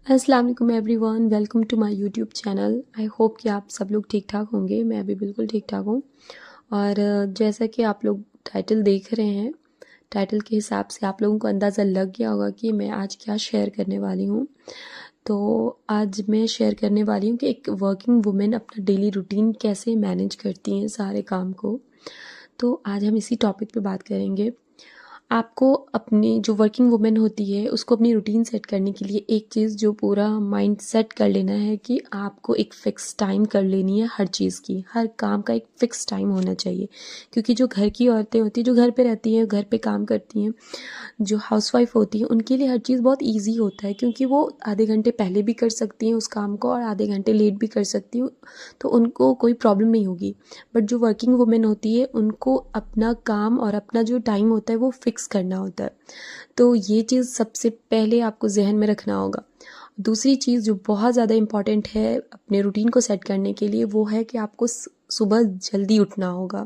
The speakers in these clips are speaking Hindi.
अस्सलाम वालेकुम everyone, welcome to my YouTube channel. I hope कि आप सब लोग ठीक ठाक होंगे। मैं भी बिल्कुल ठीक ठाक हूँ। और जैसा कि आप लोग टाइटल देख रहे हैं, टाइटल के हिसाब से आप लोगों को अंदाज़ा लग गया होगा कि मैं आज क्या शेयर करने वाली हूँ। तो आज मैं शेयर करने वाली हूँ कि एक वर्किंग वुमेन अपना डेली रूटीन कैसे मैनेज करती हैं सारे काम को। तो आज हम इसी टॉपिक पे बात करेंगे। आपको अपनी जो वर्किंग वुमेन होती है उसको अपनी रूटीन सेट करने के लिए एक चीज़ जो पूरा माइंड सेट कर लेना है कि आपको एक फ़िक्स टाइम कर लेनी है हर चीज़ की। हर काम का एक फ़िक्स टाइम होना चाहिए, क्योंकि जो घर की औरतें होती हैं, जो घर पे रहती हैं, घर पे काम करती हैं, जो हाउसवाइफ होती हैं, उनके लिए हर चीज़ बहुत ईज़ी होता है, क्योंकि वो आधे घंटे पहले भी कर सकती हैं उस काम को और आधे घंटे लेट भी कर सकती हैं, तो उनको कोई प्रॉब्लम नहीं होगी। बट जो वर्किंग वुमेन होती है उनको अपना काम और अपना जो टाइम होता है वो फिक्स करना होता है। तो ये चीज़ सबसे पहले आपको ज़हन में रखना होगा। दूसरी चीज़ जो बहुत ज़्यादा इम्पॉर्टेंट है अपने रूटीन को सेट करने के लिए, वो है कि आपको सुबह जल्दी उठना होगा।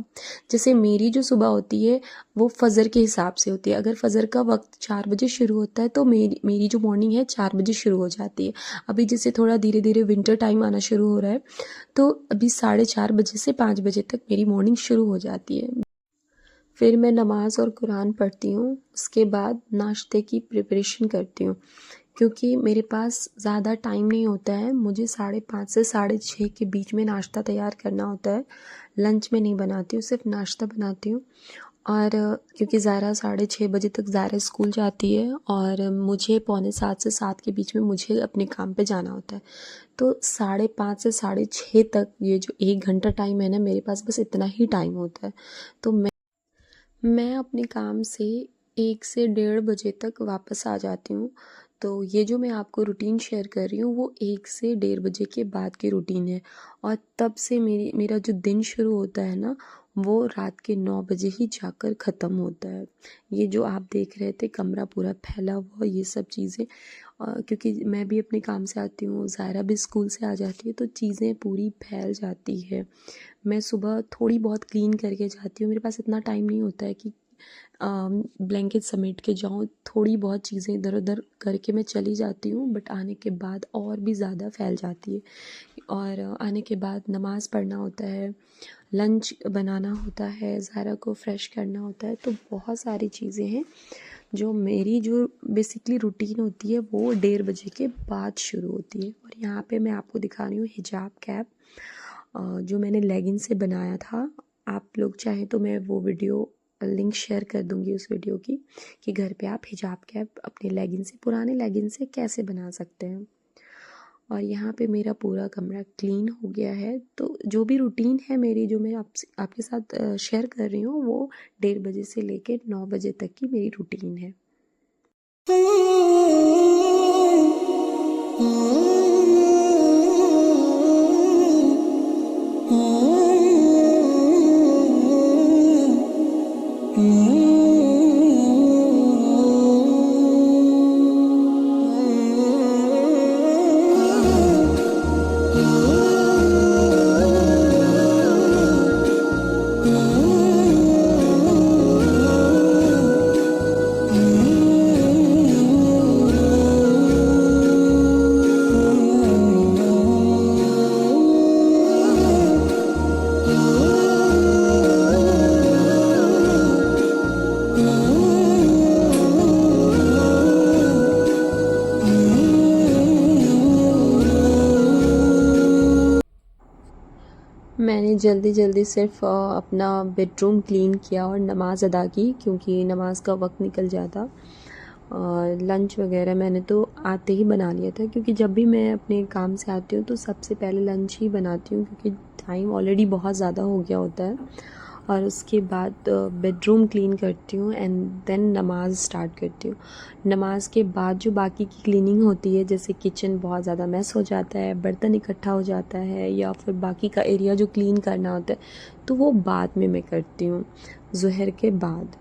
जैसे मेरी जो सुबह होती है वो फ़जर के हिसाब से होती है। अगर फ़जर का वक्त 4 बजे शुरू होता है तो मेरी जो मॉर्निंग है 4 बजे शुरू हो जाती है। अभी जैसे थोड़ा धीरे धीरे विंटर टाइम आना शुरू हो रहा है, तो अभी 4:30 बजे से 5 बजे तक मेरी मॉर्निंग शुरू हो जाती है। फिर मैं नमाज़ और कुरान पढ़ती हूँ। उसके बाद नाश्ते की प्रिपरेशन करती हूँ, क्योंकि मेरे पास ज़्यादा टाइम नहीं होता है। मुझे 5:30 से 6:30 के बीच में नाश्ता तैयार करना होता है। लंच में नहीं बनाती हूँ, सिर्फ नाश्ता बनाती हूँ। और क्योंकि ज़ारा 6:30 बजे तक ज़ारा स्कूल जाती है और मुझे 6:45 से 7 के बीच में मुझे अपने काम पे जाना होता है। तो 5:30 से 6:30 तक ये जो 1 घंटा टाइम है ना, मेरे पास बस इतना ही टाइम होता है। तो मैं अपने काम से 1 से 1:30 बजे तक वापस आ जाती हूँ। तो ये जो मैं आपको रूटीन शेयर कर रही हूँ वो 1 से 1:30 बजे के बाद की रूटीन है, और तब से मेरा जो दिन शुरू होता है ना, वो रात के 9 बजे ही जाकर ख़त्म होता है। ये जो आप देख रहे थे कमरा पूरा फैला हुआ, ये सब चीज़ें क्योंकि मैं भी अपने काम से आती हूँ, ज़ायरा भी स्कूल से आ जाती है, तो चीज़ें पूरी फैल जाती है। मैं सुबह थोड़ी बहुत क्लीन करके जाती हूँ। मेरे पास इतना टाइम नहीं होता है कि ब्लैंकेट समेट के जाऊँ। थोड़ी बहुत चीज़ें इधर उधर करके मैं चली जाती हूँ, बट आने के बाद और भी ज़्यादा फैल जाती है। और आने के बाद नमाज़ पढ़ना होता है, लंच बनाना होता है, ज़ारा को फ्रेश करना होता है। तो बहुत सारी चीज़ें हैं जो मेरी जो बेसिकली रूटीन होती है वो 1:30 बजे के बाद शुरू होती है। और यहाँ पे मैं आपको दिखा रही हूँ हिजाब कैप, जो मैंने लेगिन से बनाया था। आप लोग चाहें तो मैं वो वीडियो लिंक शेयर कर दूँगी उस वीडियो की, कि घर पे आप हिजाब कैप अपने लेगिन से, पुराने लेगिन से कैसे बना सकते हैं। और यहाँ पे मेरा पूरा कमरा क्लीन हो गया है। तो जो भी रूटीन है मेरी, जो मैं आपके साथ शेयर कर रही हूँ, वो 1:30 बजे से लेकर 9 बजे तक की मेरी रूटीन है। मैंने जल्दी जल्दी सिर्फ अपना बेडरूम क्लीन किया और नमाज़ अदा की, क्योंकि नमाज़ का वक्त निकल जाता। और लंच वगैरह मैंने तो आते ही बना लिया था, क्योंकि जब भी मैं अपने काम से आती हूँ तो सबसे पहले लंच ही बनाती हूँ, क्योंकि टाइम ऑलरेडी बहुत ज़्यादा हो गया होता है। और उसके बाद बेडरूम क्लीन करती हूँ एंड देन नमाज़ स्टार्ट करती हूँ। नमाज़ के बाद जो बाकी की क्लीनिंग होती है, जैसे किचन बहुत ज़्यादा मैस हो जाता है, बर्तन इकट्ठा हो जाता है, या फिर बाकी का एरिया जो क्लीन करना होता है, तो वो बाद में मैं करती हूँ, ज़ुहर के बाद।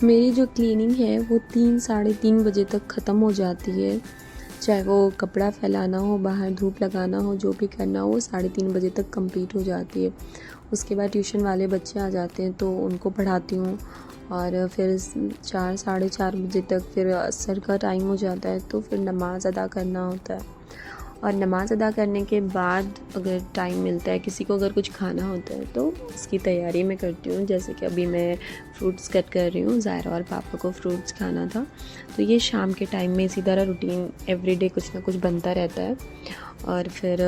मेरी जो क्लीनिंग है वो 3 साढ़े 3 बजे तक ख़त्म हो जाती है। चाहे वो कपड़ा फैलाना हो, बाहर धूप लगाना हो, जो भी करना हो, 3:30 बजे तक कंप्लीट हो जाती है। उसके बाद ट्यूशन वाले बच्चे आ जाते हैं तो उनको पढ़ाती हूँ और फिर 4 साढ़े 4 बजे तक फिर असर का टाइम हो जाता है तो फिर नमाज़ अदा करना होता है। और नमाज़ अदा करने के बाद अगर टाइम मिलता है, किसी को अगर कुछ खाना होता है तो उसकी तैयारी मैं करती हूँ। जैसे कि अभी मैं फ्रूट्स कट कर रही हूँ, ज़ायरा और पापा को फ्रूट्स खाना था, तो ये शाम के टाइम में इसी तरह रूटीन एवरीडे कुछ ना कुछ बनता रहता है। और फिर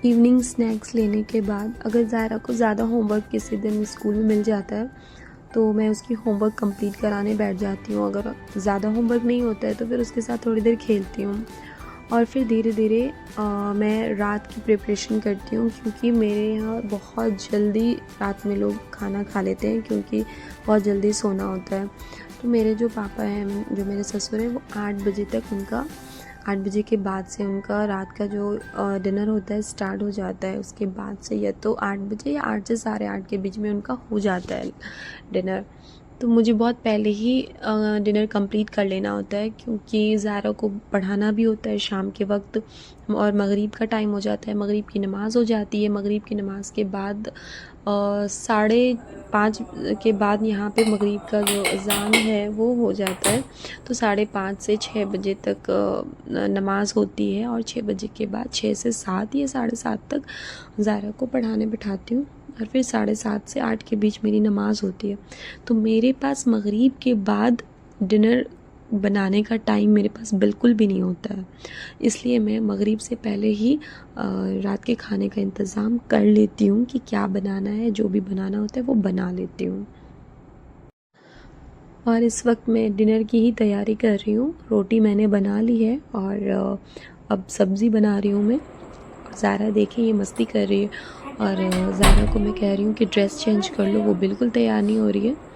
इवनिंग स्नैक्स लेने के बाद अगर ज़ायरा को ज़्यादा होमवर्क किसी दिन स्कूल में मिल जाता है तो मैं उसकी होमवर्क कंप्लीट कराने बैठ जाती हूँ। अगर ज़्यादा होमवर्क नहीं होता है तो फिर उसके साथ थोड़ी देर खेलती हूँ और फिर धीरे धीरे मैं रात की प्रिपरेशन करती हूँ, क्योंकि मेरे यहाँ बहुत जल्दी रात में लोग खाना खा लेते हैं क्योंकि बहुत जल्दी सोना होता है। तो मेरे जो पापा हैं, जो मेरे ससुर हैं, वो 8 बजे तक 8 बजे के बाद से उनका रात का जो डिनर होता है स्टार्ट हो जाता है। उसके बाद से या तो 8 बजे या 8 से साढ़े 8 के बीच में उनका हो जाता है डिनर। तो मुझे बहुत पहले ही डिनर कंप्लीट कर लेना होता है क्योंकि ज़ायरा को पढ़ाना भी होता है शाम के वक्त और मगरिब का टाइम हो जाता है, मगरिब की नमाज़ हो जाती है। मगरिब की नमाज़ के बाद 5:30 के बाद यहाँ पे मगरिब का जो अज़ान है वो हो जाता है, तो 5:30 से 6 बजे तक नमाज़ होती है और 6 बजे के बाद 6 से 7 या 7:30 तक ज़ायरा को पढ़ाने बिठाती हूँ और फिर 7:30 से 8 के बीच मेरी नमाज़ होती है। तो मेरे पास मगरिब के बाद डिनर बनाने का टाइम मेरे पास बिल्कुल भी नहीं होता है, इसलिए मैं मगरिब से पहले ही रात के खाने का इंतज़ाम कर लेती हूँ कि क्या बनाना है, जो भी बनाना होता है वो बना लेती हूँ। और इस वक्त मैं डिनर की ही तैयारी कर रही हूँ। रोटी मैंने बना ली है और अब सब्ज़ी बना रही हूँ मैं। और ज़ायरा देखें ये मस्ती कर रही है और ज़ायरा को मैं कह रही हूँ कि ड्रेस चेंज कर लो, वो बिल्कुल तैयार नहीं हो रही है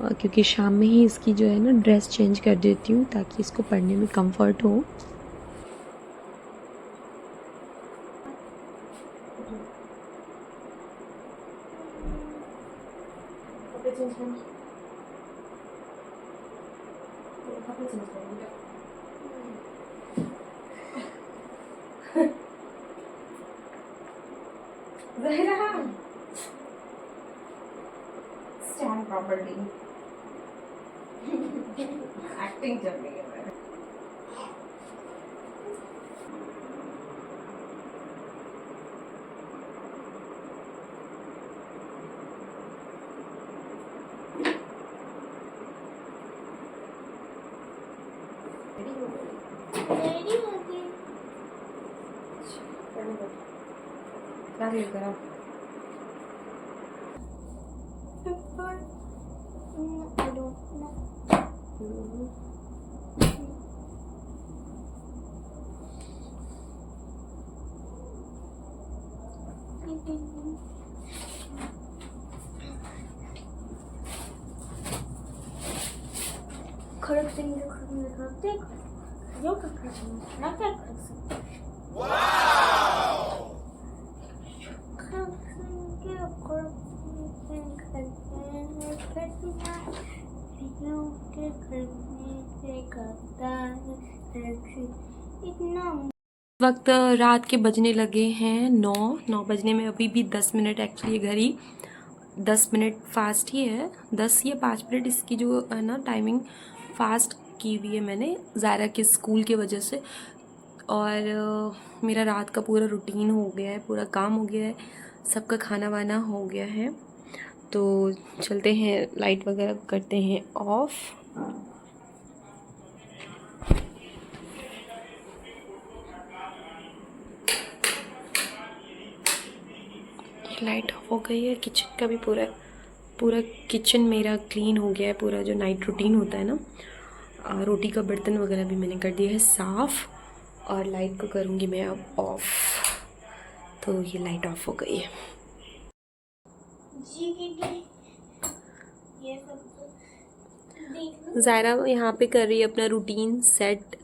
क्योंकि शाम में ही इसकी जो है ना ड्रेस चेंज कर देती हूँ ताकि इसको पढ़ने में कंफर्ट हो। स्टैंड प्रॉपर्ली एक्टिंग चल रही है मेरे। रेडी हो गई। क्या लेकर आओ? I don't know. खड़क से मुझे खड़क करते जो कर सकते ना क्या कर सकते। वाओ खड़क से के खड़क से करते हैं वीडियो के करने से करता है खड़क से इतना। वक्त रात के बजने लगे हैं 9 बजने में अभी भी 10 मिनट, एक्चुअली घड़ी 10 मिनट फास्ट ही है, 10 या 5 मिनट इसकी जो है ना टाइमिंग फास्ट की हुई है मैंने ज़ायरा के स्कूल की वजह से। और मेरा रात का पूरा रूटीन हो गया है, पूरा काम हो गया है, सबका खाना वाना हो गया है। तो चलते हैं, लाइट वगैरह करते हैं ऑफ़। लाइट ऑफ हो गई है। किचन का भी पूरा पूरा किचन मेरा क्लीन हो गया है, पूरा जो नाइट रूटीन होता है ना। रोटी का बर्तन वगैरह भी मैंने कर दिया है साफ़ और लाइट को करूँगी मैं अब ऑफ़। तो ये लाइट ऑफ हो गई है। ज़ायरा यहाँ पे कर रही है अपना रूटीन सेट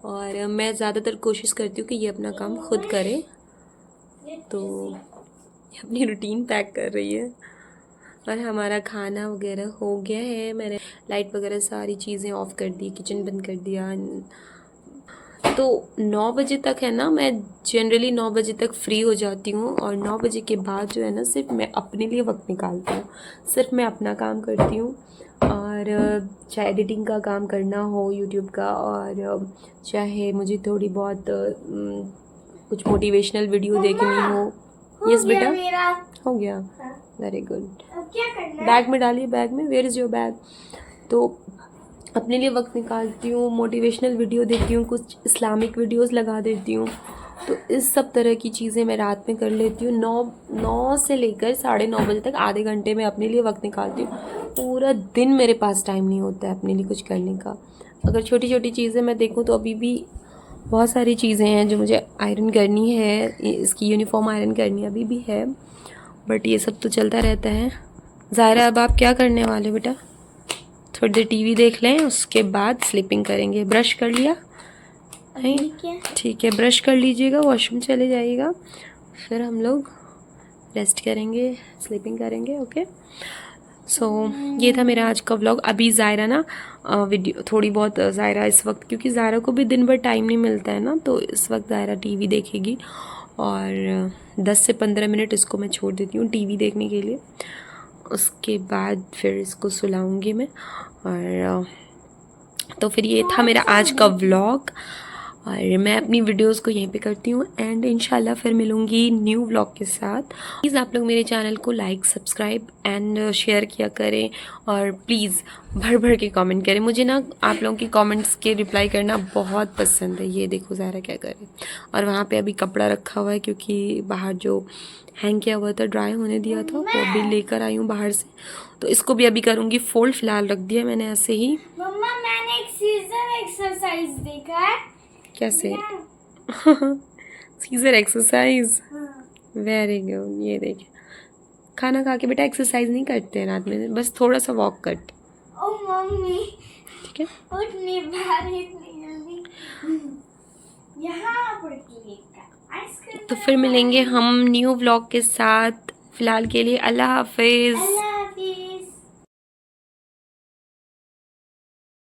और मैं ज़्यादातर कोशिश करती हूँ कि ये अपना काम खुद करे, तो अपनी रूटीन पैक कर रही है। और हमारा खाना वगैरह हो गया है। मैंने लाइट वगैरह सारी चीज़ें ऑफ़ कर दी, किचन बंद कर दिया। तो 9 बजे तक है ना, मैं जनरली 9 बजे तक फ्री हो जाती हूँ और 9 बजे के बाद जो है ना सिर्फ मैं अपने लिए वक्त निकालती हूँ, सिर्फ मैं अपना काम करती हूँ। और चाहे एडिटिंग का काम करना हो यूट्यूब का, और चाहे मुझे थोड़ी बहुत कुछ मोटिवेशनल वीडियो देखनी हो। यस बेटा, मेरा हो गया, वेरी गुड। अब क्या करना है? बैग में डालिए, बैग में, वेयर इज़ योर बैग। तो अपने लिए वक्त निकालती हूँ, मोटिवेशनल वीडियो देखती हूँ, कुछ इस्लामिक वीडियोस लगा देती हूँ। तो इस सब तरह की चीज़ें मैं रात में कर लेती हूँ। 9 से लेकर 9:30 बजे तक आधे घंटे में अपने लिए वक्त निकालती हूँ। पूरा दिन मेरे पास टाइम नहीं होता है अपने लिए कुछ करने का। अगर छोटी छोटी चीज़ें मैं देखूँ तो अभी भी बहुत सारी चीज़ें हैं जो मुझे आयरन करनी है। इसकी यूनिफॉर्म आयरन करनी अभी भी है, बट ये सब तो चलता रहता है। ज़ायरा, अब आप क्या करने वाले बेटा? थोड़ी देर टीवी देख लें, उसके बाद स्लीपिंग करेंगे। ब्रश कर लिया? नहीं, ठीक है, ब्रश कर लीजिएगा, वॉशरूम चले जाइएगा, फिर हम लोग रेस्ट करेंगे, स्लीपिंग करेंगे। ओके, सो ये था मेरा आज का व्लॉग। अभी ज़ायरा ना वीडियो थोड़ी बहुत, ज़ायरा इस वक्त, क्योंकि ज़ायरा को भी दिन भर टाइम नहीं मिलता है ना, तो इस वक्त ज़ायरा टीवी देखेगी और 10 से 15 मिनट इसको मैं छोड़ देती हूँ टीवी देखने के लिए। उसके बाद फिर इसको सुलाऊंगी मैं। और तो फिर ये था मेरा आज का व्लॉग, और मैं अपनी वीडियोस को यहीं पे करती हूँ एंड इंशाल्लाह फिर मिलूँगी न्यू व्लॉग के साथ। प्लीज़ आप लोग मेरे चैनल को लाइक, सब्सक्राइब एंड शेयर किया करें, और प्लीज़ भर भर के कमेंट करें। मुझे ना आप लोगों की कमेंट्स के रिप्लाई करना बहुत पसंद है। ये देखो ज़ायरा क्या करे, और वहाँ पे अभी कपड़ा रखा हुआ है क्योंकि बाहर जो हैंग किया हुआ था, ड्राई होने दिया था, वो अभी लेकर आई हूँ बाहर से, तो इसको भी अभी करूँगी फोल्ड। फिलहाल रख दिया मैंने ऐसे ही। मम्मा, मैंने एक सीजर एक्सरसाइज देखा है। कैसे? Scissor exercise, very good. ये देखिए, खाना खा के बेटा एक्सरसाइज नहीं करते हैं रात में, बस थोड़ा सा वॉक करते। ओ मम्मी, ठीक है, उठ नहीं पा रही इतनी जल्दी। यहाँ पर आइसक्रीम। तो फिर मिलेंगे हम न्यू व्लॉग के साथ। फिलहाल के लिए अल्लाह हाफिज़।